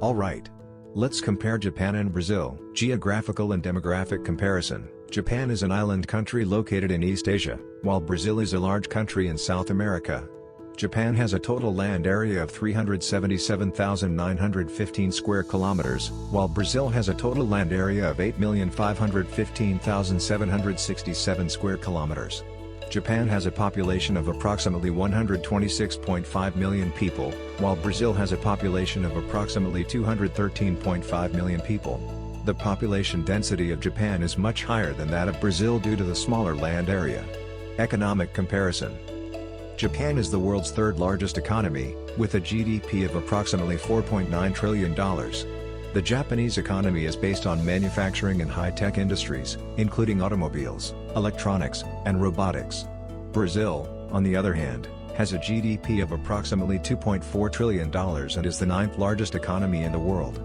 Alright. Let's compare Japan and Brazil. Geographical and demographic comparison. Japan is an island country located in East Asia, while Brazil is a large country in South America. Japan has a total land area of 377,915 square kilometers, while Brazil has a total land area of 8,515,767 square kilometers. Japan has a population of approximately 126.5 million people, while Brazil has a population of approximately 213.5 million people. The population density of Japan is much higher than that of Brazil due to the smaller land area. Economic comparison. Japan is the world's third largest economy, with a GDP of approximately $4.9 trillion. The Japanese economy is based on manufacturing and high-tech industries, including automobiles, electronics, and robotics. Brazil, on the other hand, has a GDP of approximately $2.4 trillion and is the ninth largest economy in the world.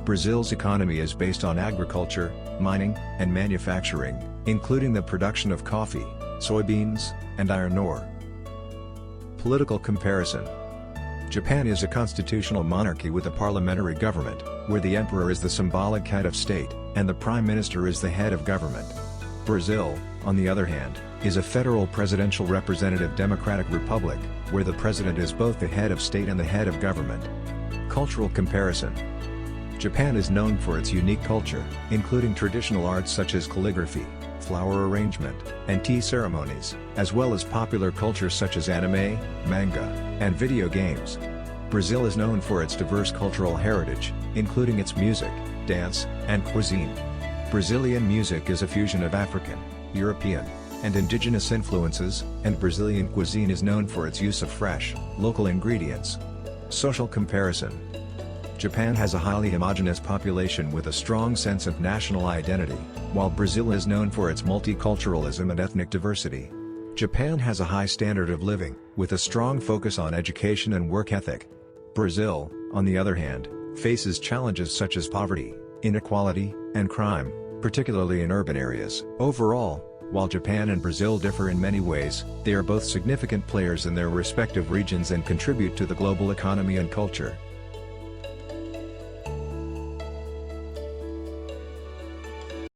Brazil's economy is based on agriculture, mining, and manufacturing, including the production of coffee, soybeans, and iron ore. Political comparison. Japan is a constitutional monarchy with a parliamentary government, where the emperor is the symbolic head of state, and the prime minister is the head of government. Brazil, on the other hand, is a federal presidential representative democratic republic, where the president is both the head of state and the head of government. Cultural comparison. Japan is known for its unique culture, including traditional arts such as calligraphy, flower arrangement, and tea ceremonies, as well as popular culture such as anime, manga, and video games. Brazil is known for its diverse cultural heritage, including its music, dance, and cuisine. Brazilian music is a fusion of African, European, and indigenous influences, and Brazilian cuisine is known for its use of fresh, local ingredients. Social comparison. Japan has a highly homogeneous population with a strong sense of national identity, while Brazil is known for its multiculturalism and ethnic diversity. Japan has a high standard of living, with a strong focus on education and work ethic. Brazil, on the other hand, faces challenges such as poverty, inequality, and crime, particularly in urban areas. Overall, while Japan and Brazil differ in many ways, they are both significant players in their respective regions and contribute to the global economy and culture.